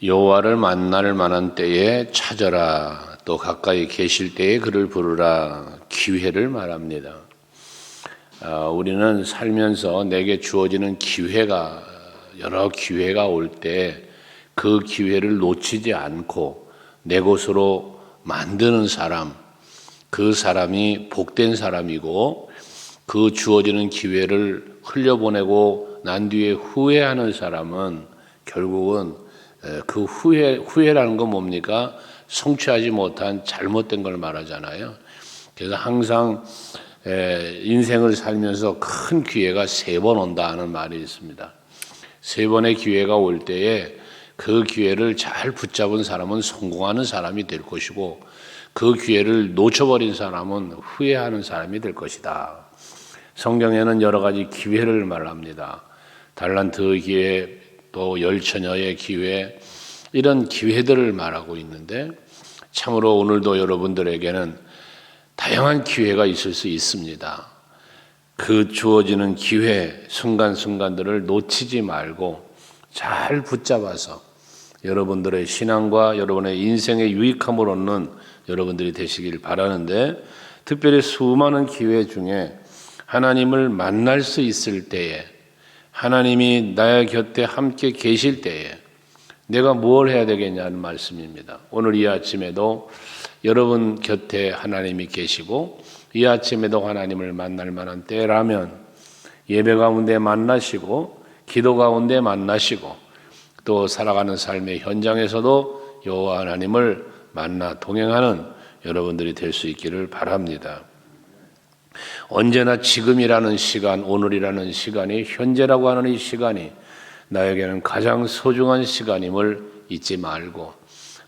여호와를 만날 만한 때에 찾아라. 또 가까이 계실 때에 그를 부르라. 기회를 말합니다. 우리는 살면서 내게 주어지는 여러 기회가 올 때 그 기회를 놓치지 않고 내 것으로 만드는 사람, 그 사람이 복된 사람이고, 그 주어지는 기회를 흘려보내고 난 뒤에 후회하는 사람은 결국은 그 후회라는 건 뭡니까? 성취하지 못한 잘못된 걸 말하잖아요. 그래서 항상 인생을 살면서 큰 기회가 3번 온다는 말이 있습니다. 3번의 기회가 올 때에 그 기회를 잘 붙잡은 사람은 성공하는 사람이 될 것이고, 그 기회를 놓쳐버린 사람은 후회하는 사람이 될 것이다. 성경에는 여러 가지 기회를 말합니다. 달란트 기회, 또 열처녀의 기회, 이런 기회들을 말하고 있는데, 참으로 오늘도 여러분들에게는 다양한 기회가 있을 수 있습니다. 그 주어지는 기회, 순간순간들을 놓치지 말고 잘 붙잡아서 여러분들의 신앙과 여러분의 인생의 유익함을 얻는 여러분들이 되시길 바라는데, 특별히 수많은 기회 중에 하나님을 만날 수 있을 때에, 하나님이 나의 곁에 함께 계실 때에 내가 뭘 해야 되겠냐는 말씀입니다. 오늘 이 아침에도 여러분 곁에 하나님이 계시고, 이 아침에도 하나님을 만날 만한 때라면 예배 가운데 만나시고, 기도 가운데 만나시고, 또 살아가는 삶의 현장에서도 여호와 하나님을 만나 동행하는 여러분들이 될 수 있기를 바랍니다. 언제나 지금이라는 시간, 오늘이라는 시간이, 현재라고 하는 이 시간이 나에게는 가장 소중한 시간임을 잊지 말고,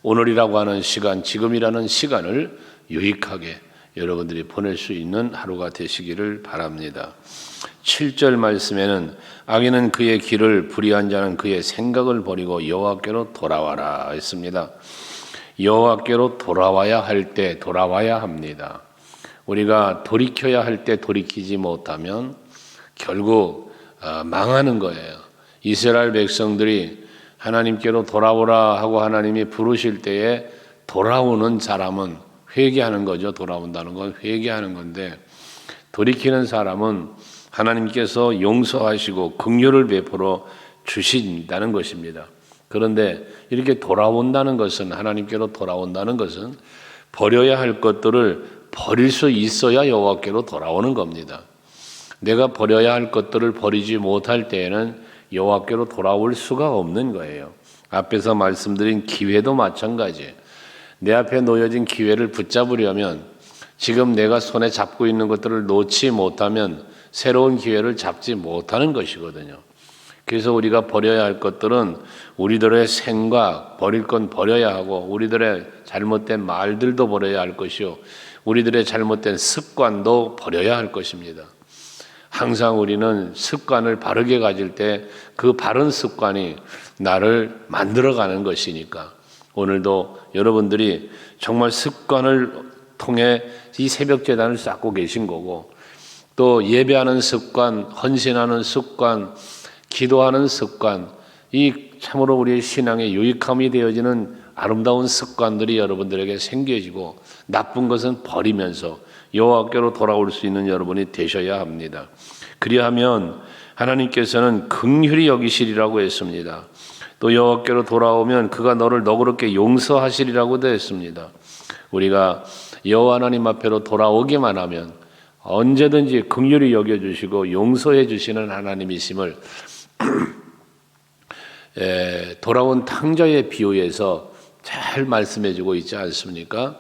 오늘이라고 하는 시간, 지금이라는 시간을 유익하게 여러분들이 보낼 수 있는 하루가 되시기를 바랍니다. 7절 말씀에는 악인은 그의 길을, 불의한 자는 그의 생각을 버리고 여호와께로 돌아와라 했습니다. 여호와께로 돌아와야 할 때 돌아와야 합니다. 우리가 돌이켜야 할 때 돌이키지 못하면 결국 망하는 거예요. 이스라엘 백성들이 하나님께로 돌아오라 하고 하나님이 부르실 때에 돌아오는 사람은 회개하는 거죠. 돌아온다는 건 회개하는 건데, 돌이키는 사람은 하나님께서 용서하시고 긍휼을 베풀어 주신다는 것입니다. 그런데 이렇게 돌아온다는 것은, 하나님께로 돌아온다는 것은 버려야 할 것들을 버릴 수 있어야 여호와께로 돌아오는 겁니다. 내가 버려야 할 것들을 버리지 못할 때에는 여호와께로 돌아올 수가 없는 거예요. 앞에서 말씀드린 기회도 마찬가지예요. 내 앞에 놓여진 기회를 붙잡으려면, 지금 내가 손에 잡고 있는 것들을 놓지 못하면 새로운 기회를 잡지 못하는 것이거든요. 그래서 우리가 버려야 할 것들은 우리들의 생각, 버릴 건 버려야 하고, 우리들의 잘못된 말들도 버려야 할 것이요, 우리들의 잘못된 습관도 버려야 할 것입니다. 항상 우리는 습관을 바르게 가질 때 그 바른 습관이 나를 만들어가는 것이니까, 오늘도 여러분들이 정말 습관을 통해 이 새벽 제단을 쌓고 계신 거고, 또 예배하는 습관, 헌신하는 습관, 기도하는 습관, 이 참으로 우리의 신앙의 유익함이 되어지는 아름다운 습관들이 여러분들에게 생겨지고, 나쁜 것은 버리면서 여호와께로 돌아올 수 있는 여러분이 되셔야 합니다. 그리하면 하나님께서는 긍휼히 여기시리라고 했습니다. 또 여호와께로 돌아오면 그가 너를 너그럽게 용서하시리라고도 했습니다. 우리가 여호와 하나님 앞에로 돌아오기만 하면 언제든지 긍휼히 여겨주시고 용서해 주시는 하나님이심을 돌아온 탕자의 비유에서 잘 말씀해 주고 있지 않습니까?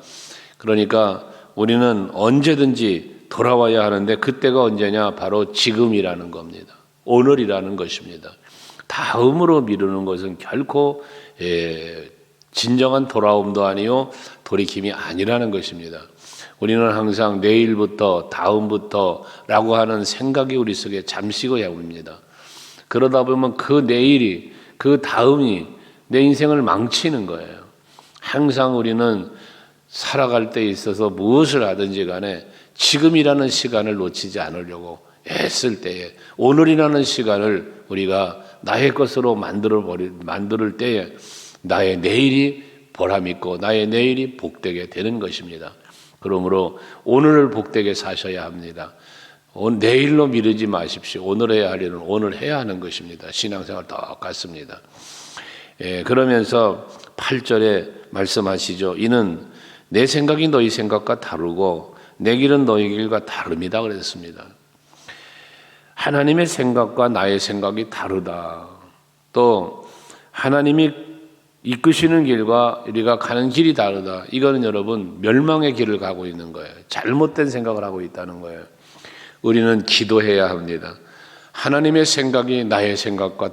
그러니까 우리는 언제든지 돌아와야 하는데, 그때가 언제냐? 바로 지금이라는 겁니다. 오늘이라는 것입니다. 다음으로 미루는 것은 결코 진정한 돌아옴도 아니요 돌이킴이 아니라는 것입니다. 우리는 항상 내일부터, 다음부터라고 하는 생각이 우리 속에 잠시고 야옵니다. 그러다 보면 그 내일이, 그 다음이 내 인생을 망치는 거예요. 항상 우리는 살아갈 때 있어서 무엇을 하든지 간에 지금이라는 시간을 놓치지 않으려고 애쓸 때에, 오늘이라는 시간을 우리가 나의 것으로 만들 때에 나의 내일이 보람있고 나의 내일이 복되게 되는 것입니다. 그러므로 오늘을 복되게 사셔야 합니다. 내일로 미루지 마십시오. 오늘 해야 할 일은 오늘 해야 하는 것입니다. 신앙생활 똑같습니다. 그러면서 8절에 말씀하시죠. 이는 내 생각이 너희 생각과 다르고 내 길은 너희 길과 다릅니다 그랬습니다. 하나님의 생각과 나의 생각이 다르다. 또 하나님이 이끄시는 길과 우리가 가는 길이 다르다. 이거는 여러분 멸망의 길을 가고 있는 거예요. 잘못된 생각을 하고 있다는 거예요. 우리는 기도해야 합니다. 하나님의 생각이 나의 생각과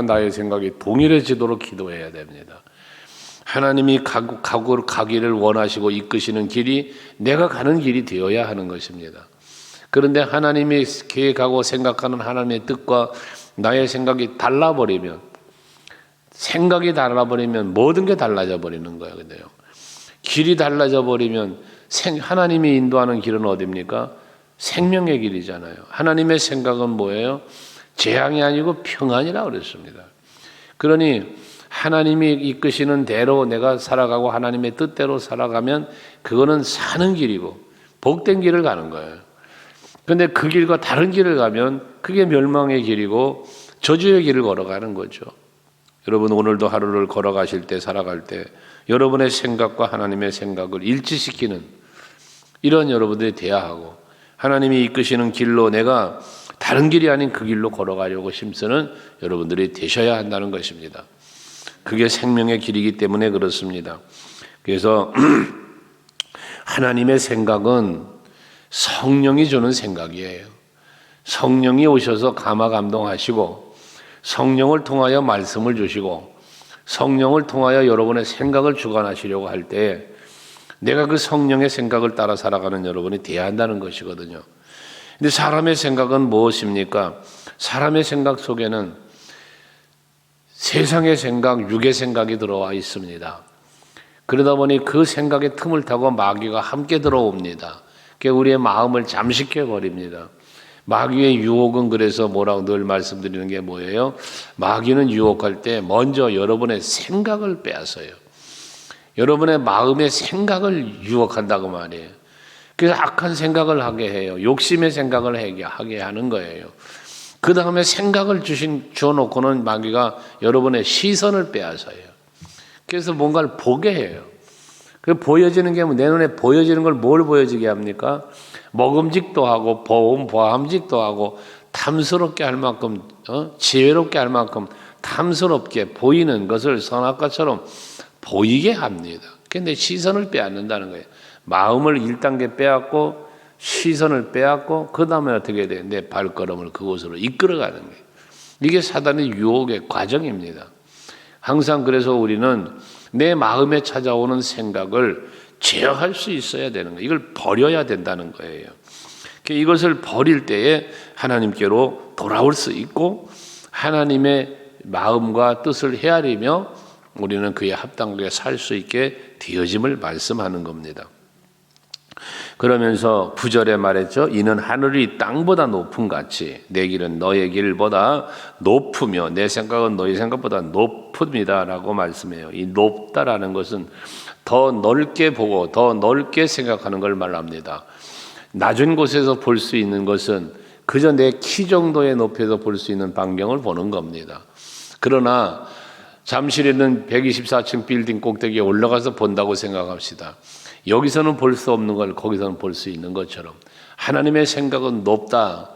나의 생각이 동일해지도록 기도해야 됩니다. 하나님이 가기를 원하시고 이끄시는 길이 내가 가는 길이 되어야 하는 것입니다. 그런데 하나님이 계획하고 생각하는 하나님의 뜻과 나의 생각이 달라버리면 모든 게 달라져 버리는 거예요. 근데요, 길이 달라져 버리면 하나님이 인도하는 길은 어디입니까? 생명의 길이잖아요. 하나님의 생각은 뭐예요? 재앙이 아니고 평안이라고 그랬습니다. 그러니 하나님이 이끄시는 대로 내가 살아가고 하나님의 뜻대로 살아가면 그거는 사는 길이고 복된 길을 가는 거예요. 그런데 그 길과 다른 길을 가면 그게 멸망의 길이고 저주의 길을 걸어가는 거죠. 여러분 오늘도 하루를 걸어가실 때 살아갈 때 여러분의 생각과 하나님의 생각을 일치시키는 이런 여러분들이 돼야 하고 하나님이 이끄시는 길로 내가 다른 길이 아닌 그 길로 걸어가려고 힘쓰는 여러분들이 되셔야 한다는 것입니다. 그게 생명의 길이기 때문에 그렇습니다. 그래서 하나님의 생각은 성령이 주는 생각이에요. 성령이 오셔서 감화감동하시고 성령을 통하여 말씀을 주시고 성령을 통하여 여러분의 생각을 주관하시려고 할 때 내가 그 성령의 생각을 따라 살아가는 여러분이 되어야 한다는 것이거든요. 근데 사람의 생각은 무엇입니까? 사람의 생각 속에는 세상의 생각, 육의 생각이 들어와 있습니다. 그러다 보니 그 생각의 틈을 타고 마귀가 함께 들어옵니다. 그게 우리의 마음을 잠식해 버립니다. 마귀의 유혹은 그래서 뭐라고 늘 말씀드리는 게 뭐예요? 마귀는 유혹할 때 먼저 여러분의 생각을 빼앗아요. 여러분의 마음의 생각을 유혹한다고 말이에요. 그래서 악한 생각을 하게 해요. 욕심의 생각을 하게 하는 거예요. 그 다음에 생각을 주어놓고는 마귀가 여러분의 시선을 빼앗아요. 그래서 뭔가를 보게 해요. 그 보여지는 게 내 눈에 보여지는 걸 뭘 보여지게 합니까? 먹음직도 하고 보함직도 하고 탐스럽게 할 만큼 지혜롭게 할 만큼 탐스럽게 보이는 것을 선악과처럼 보이게 합니다. 그런데 시선을 빼앗는다는 거예요. 마음을 1단계 빼앗고 시선을 빼앗고 그 다음에 어떻게 돼? 내 발걸음을 그곳으로 이끌어가는 거예요. 이게 사단의 유혹의 과정입니다. 항상 그래서 우리는 내 마음에 찾아오는 생각을 제어할 수 있어야 되는 거예요. 이걸 버려야 된다는 거예요. 이것을 버릴 때에 하나님께로 돌아올 수 있고 하나님의 마음과 뜻을 헤아리며 우리는 그에 합당하게 살 수 있게 되어짐을 말씀하는 겁니다. 그러면서 9절에 말했죠. 이는 하늘이 땅보다 높음 같이 내 길은 너의 길보다 높으며 내 생각은 너희 생각보다 높습니다 라고 말씀해요. 이 높다라는 것은 더 넓게 보고 더 넓게 생각하는 걸 말합니다. 낮은 곳에서 볼 수 있는 것은 그저 내 키 정도의 높이에서 볼 수 있는 반경을 보는 겁니다. 그러나 잠실에 있는 124층 빌딩 꼭대기에 올라가서 본다고 생각합시다. 여기서는 볼 수 없는 걸 거기서는 볼 수 있는 것처럼 하나님의 생각은 높다.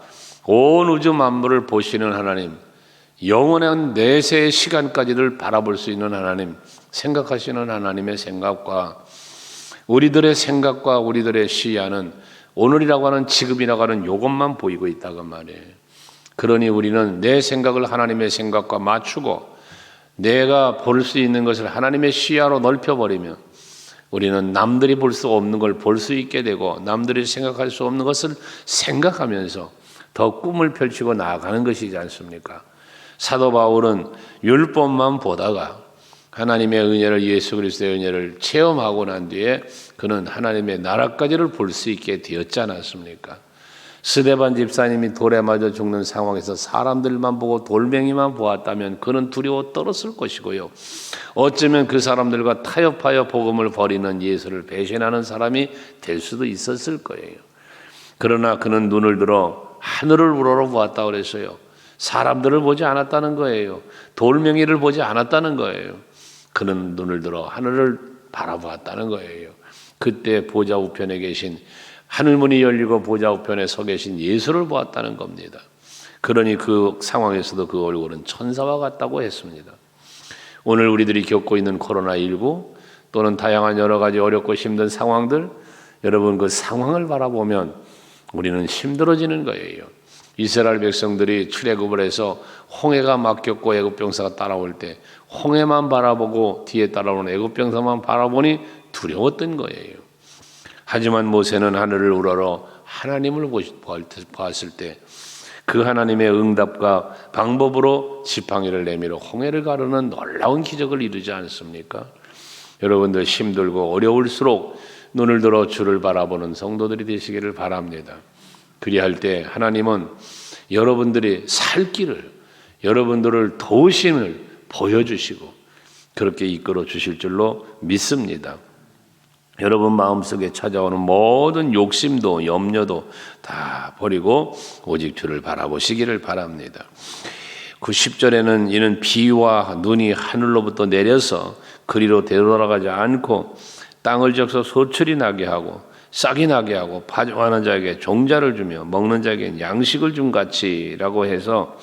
온 우주 만물을 보시는 하나님, 영원한 내세의 시간까지를 바라볼 수 있는 하나님, 생각하시는 하나님의 생각과 우리들의 생각과 우리들의 시야는 오늘이라고 하는 지금이라고 하는 이것만 보이고 있다고 말이에요. 그러니 우리는 내 생각을 하나님의 생각과 맞추고 내가 볼 수 있는 것을 하나님의 시야로 넓혀버리면 우리는 남들이 볼 수 없는 걸 볼 수 있게 되고 남들이 생각할 수 없는 것을 생각하면서 더 꿈을 펼치고 나아가는 것이지 않습니까? 사도 바울은 율법만 보다가 하나님의 은혜를 예수 그리스도의 은혜를 체험하고 난 뒤에 그는 하나님의 나라까지를 볼 수 있게 되었지 않았습니까? 스데반 집사님이 돌에 맞아 죽는 상황에서 사람들만 보고 돌멩이만 보았다면 그는 두려워 떨었을 것이고요. 어쩌면 그 사람들과 타협하여 복음을 버리는 예수를 배신하는 사람이 될 수도 있었을 거예요. 그러나 그는 눈을 들어 하늘을 우러러 보았다 그랬어요. 사람들을 보지 않았다는 거예요. 돌멩이를 보지 않았다는 거예요. 그는 눈을 들어 하늘을 바라보았다는 거예요. 그때 보좌 우편에 계신 하늘문이 열리고 보좌 우편에 서 계신 예수를 보았다는 겁니다. 그러니 그 상황에서도 그 얼굴은 천사와 같다고 했습니다. 오늘 우리들이 겪고 있는 코로나19 또는 다양한 여러 가지 어렵고 힘든 상황들, 여러분 그 상황을 바라보면 우리는 힘들어지는 거예요. 이스라엘 백성들이 출애굽을 해서 홍해가 막혔고 애굽 병사가 따라올 때 홍해만 바라보고 뒤에 따라오는 애굽 병사만 바라보니 두려웠던 거예요. 하지만 모세는 하늘을 우러러 하나님을 보았을 때 그 하나님의 응답과 방법으로 지팡이를 내밀어 홍해를 가르는 놀라운 기적을 이루지 않습니까? 여러분들 힘들고 어려울수록 눈을 들어 주를 바라보는 성도들이 되시기를 바랍니다. 그리할 때 하나님은 여러분들이 살 길을, 여러분들을 도우심을 보여주시고 그렇게 이끌어 주실 줄로 믿습니다. 여러분 마음속에 찾아오는 모든 욕심도 염려도 다 버리고 오직 주를 바라보시기를 바랍니다. 10절에는 이는 비와 눈이 하늘로부터 내려서 그리로 되돌아가지 않고 땅을 적셔 소출이 나게 하고 싹이 나게 하고 파종하는 자에게 종자를 주며 먹는 자에게 양식을 준 같이라고 해서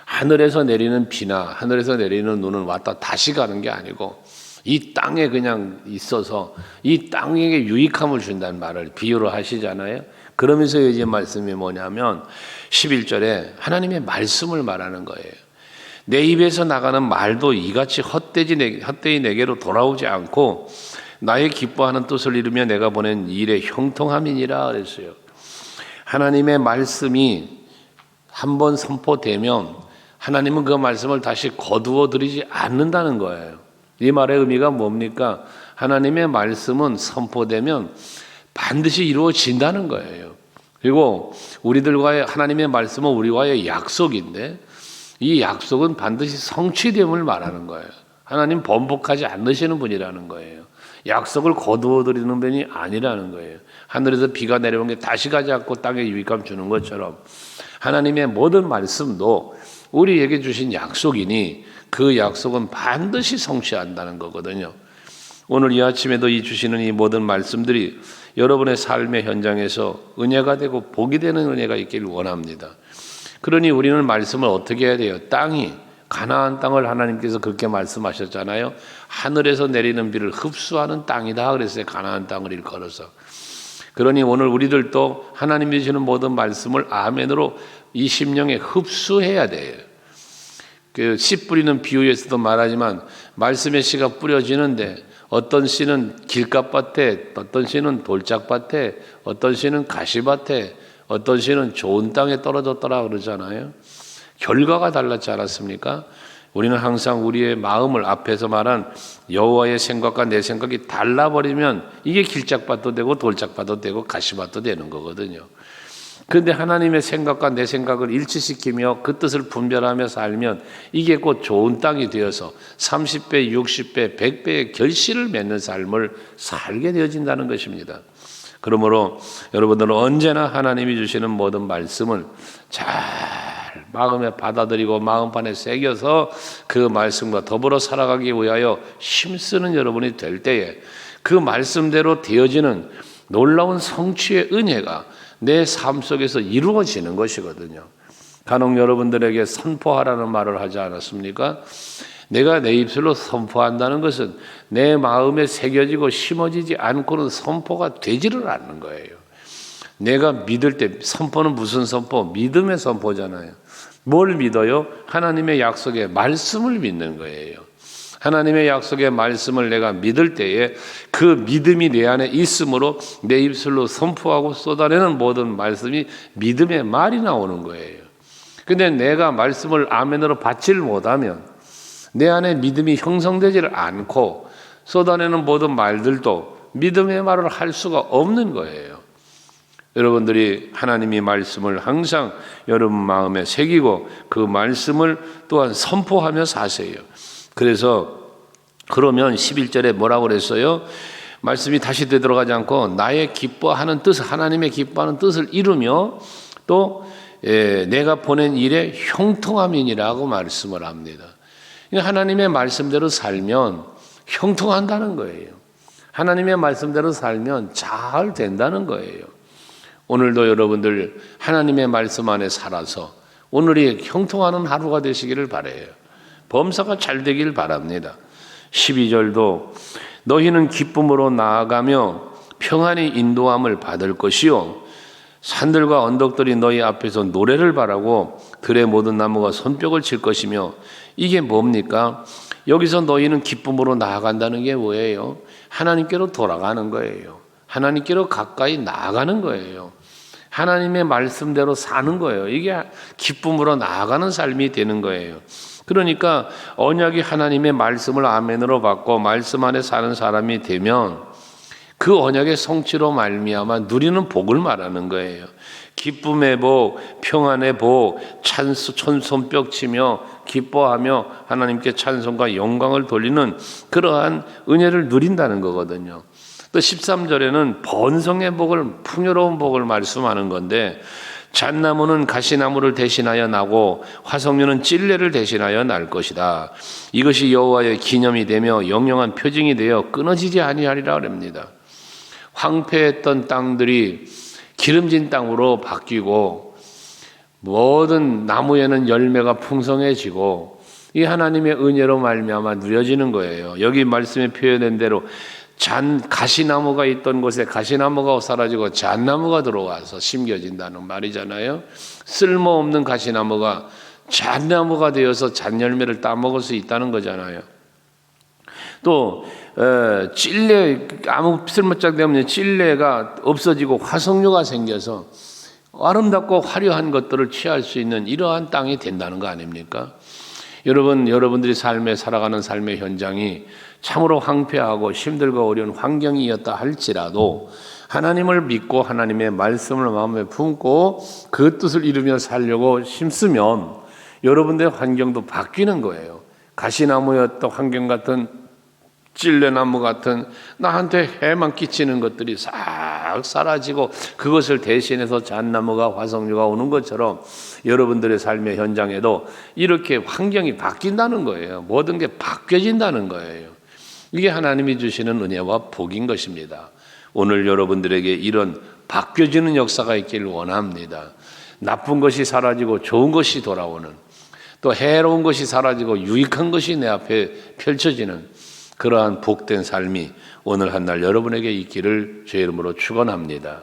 하늘에서 내리는 비나 하늘에서 내리는 눈은 왔다 다시 가는 게 아니고 이 땅에 그냥 있어서 이 땅에게 유익함을 준다는 말을 비유로 하시잖아요. 그러면서 이제 말씀이 뭐냐면 11절에 하나님의 말씀을 말하는 거예요. 내 입에서 나가는 말도 이같이 헛되이 내게로 돌아오지 않고 나의 기뻐하는 뜻을 이루며 내가 보낸 일의 형통함이니라 그랬어요. 하나님의 말씀이 한번 선포되면 하나님은 그 말씀을 다시 거두어 드리지 않는다는 거예요. 이 말의 의미가 뭡니까? 하나님의 말씀은 선포되면 반드시 이루어진다는 거예요. 그리고 우리들과의 하나님의 말씀은 우리와의 약속인데 이 약속은 반드시 성취됨을 말하는 거예요. 하나님 번복하지 않으시는 분이라는 거예요. 약속을 거두어 드리는 분이 아니라는 거예요. 하늘에서 비가 내려온 게 다시 가지 않고 땅에 유익함 주는 것처럼 하나님의 모든 말씀도 우리에게 주신 약속이니 그 약속은 반드시 성취한다는 거거든요. 오늘 이 아침에도 이 주시는 이 모든 말씀들이 여러분의 삶의 현장에서 은혜가 되고 복이 되는 은혜가 있기를 원합니다. 그러니 우리는 말씀을 어떻게 해야 돼요? 땅이 가나안 땅을 하나님께서 그렇게 말씀하셨잖아요. 하늘에서 내리는 비를 흡수하는 땅이다 그랬어요. 가나안 땅을 일컬어서. 그러니 오늘 우리들도 하나님이 주시는 모든 말씀을 아멘으로 이 심령에 흡수해야 돼요. 그 씨 뿌리는 비유에서도 말하지만 말씀의 씨가 뿌려지는데 어떤 씨는 길가밭에, 어떤 씨는 돌짝밭에, 어떤 씨는 가시밭에, 어떤 씨는 좋은 땅에 떨어졌더라 그러잖아요. 결과가 달랐지 않았습니까? 우리는 항상 우리의 마음을 앞에서 말한 여호와의 생각과 내 생각이 달라버리면 이게 길짝밭도 되고 돌짝밭도 되고 가시밭도 되는 거거든요. 그런데 하나님의 생각과 내 생각을 일치시키며 그 뜻을 분별하며 살면 이게 곧 좋은 땅이 되어서 30배, 60배, 100배의 결실을 맺는 삶을 살게 되어진다는 것입니다. 그러므로 여러분들은 언제나 하나님이 주시는 모든 말씀을 잘 마음에 받아들이고 마음판에 새겨서 그 말씀과 더불어 살아가기 위하여 힘쓰는 여러분이 될 때에 그 말씀대로 되어지는 놀라운 성취의 은혜가 내 삶 속에서 이루어지는 것이거든요. 간혹 여러분들에게 선포하라는 말을 하지 않았습니까? 내가 내 입술로 선포한다는 것은 내 마음에 새겨지고 심어지지 않고는 선포가 되지를 않는 거예요. 내가 믿을 때 선포는 무슨 선포? 믿음의 선포잖아요. 뭘 믿어요? 하나님의 약속의 말씀을 믿는 거예요. 하나님의 약속의 말씀을 내가 믿을 때에 그 믿음이 내 안에 있으므로 내 입술로 선포하고 쏟아내는 모든 말씀이 믿음의 말이 나오는 거예요. 근데 내가 말씀을 아멘으로 받지를 못하면 내 안에 믿음이 형성되지를 않고 쏟아내는 모든 말들도 믿음의 말을 할 수가 없는 거예요. 여러분들이 하나님의 말씀을 항상 여러분 마음에 새기고 그 말씀을 또한 선포하며 사세요. 그래서 그러면 11절에 뭐라고 그랬어요? 말씀이 다시 되돌아가지 않고 나의 기뻐하는 뜻, 하나님의 기뻐하는 뜻을 이루며 또 내가 보낸 일에 형통함이니라고 말씀을 합니다. 하나님의 말씀대로 살면 형통한다는 거예요. 하나님의 말씀대로 살면 잘 된다는 거예요. 오늘도 여러분들 하나님의 말씀 안에 살아서 오늘이 형통하는 하루가 되시기를 바라요. 범사가 잘 되길 바랍니다. 12절도 너희는 기쁨으로 나아가며 평안히 인도함을 받을 것이요 산들과 언덕들이 너희 앞에서 노래를 바라고 들의 모든 나무가 손뼉을 칠 것이며 이게 뭡니까? 여기서 너희는 기쁨으로 나아간다는 게 뭐예요? 하나님께로 돌아가는 거예요. 하나님께로 가까이 나아가는 거예요. 하나님의 말씀대로 사는 거예요. 이게 기쁨으로 나아가는 삶이 되는 거예요. 그러니까 언약이 하나님의 말씀을 아멘으로 받고 말씀 안에 사는 사람이 되면 그 언약의 성취로 말미암아 누리는 복을 말하는 거예요. 기쁨의 복, 평안의 복, 손뼉 치며 기뻐하며 하나님께 찬송과 영광을 돌리는 그러한 은혜를 누린다는 거거든요. 또 13절에는 번성의 복을, 풍요로운 복을 말씀하는 건데 잣나무는 가시나무를 대신하여 나고 화석류는 찔레를 대신하여 날 것이다. 이것이 여호와의 기념이 되며 영영한 표징이 되어 끊어지지 아니하리라 그럽니다. 황폐했던 땅들이 기름진 땅으로 바뀌고 모든 나무에는 열매가 풍성해지고 이 하나님의 은혜로 말미암아 누려지는 거예요. 여기 말씀에 표현된 대로 가시나무가 있던 곳에 가시나무가 사라지고 잣나무가 들어와서 심겨진다는 말이잖아요. 쓸모없는 가시나무가 잣나무가 되어서 잣열매를 따먹을 수 있다는 거잖아요. 또 찔레, 아무 쓸모짝도 없는 찔레가 없어지고 화석류가 생겨서 아름답고 화려한 것들을 취할 수 있는 이러한 땅이 된다는 거 아닙니까? 여러분들이 살아가는 삶의 현장이 참으로 황폐하고 힘들고 어려운 환경이었다 할지라도 하나님을 믿고 하나님의 말씀을 마음에 품고 그 뜻을 이루며 살려고 힘쓰면 여러분들의 환경도 바뀌는 거예요. 가시나무였던 환경 같은 찔레나무 같은 나한테 해만 끼치는 것들이 싹 사라지고 그것을 대신해서 잣나무가 화석류가 오는 것처럼 여러분들의 삶의 현장에도 이렇게 환경이 바뀐다는 거예요. 모든 게 바뀌어진다는 거예요. 이게 하나님이 주시는 은혜와 복인 것입니다. 오늘 여러분들에게 이런 바뀌어지는 역사가 있기를 원합니다. 나쁜 것이 사라지고 좋은 것이 돌아오는, 또 해로운 것이 사라지고 유익한 것이 내 앞에 펼쳐지는 그러한 복된 삶이 오늘 한 날 여러분에게 있기를 주의 이름으로 축원합니다.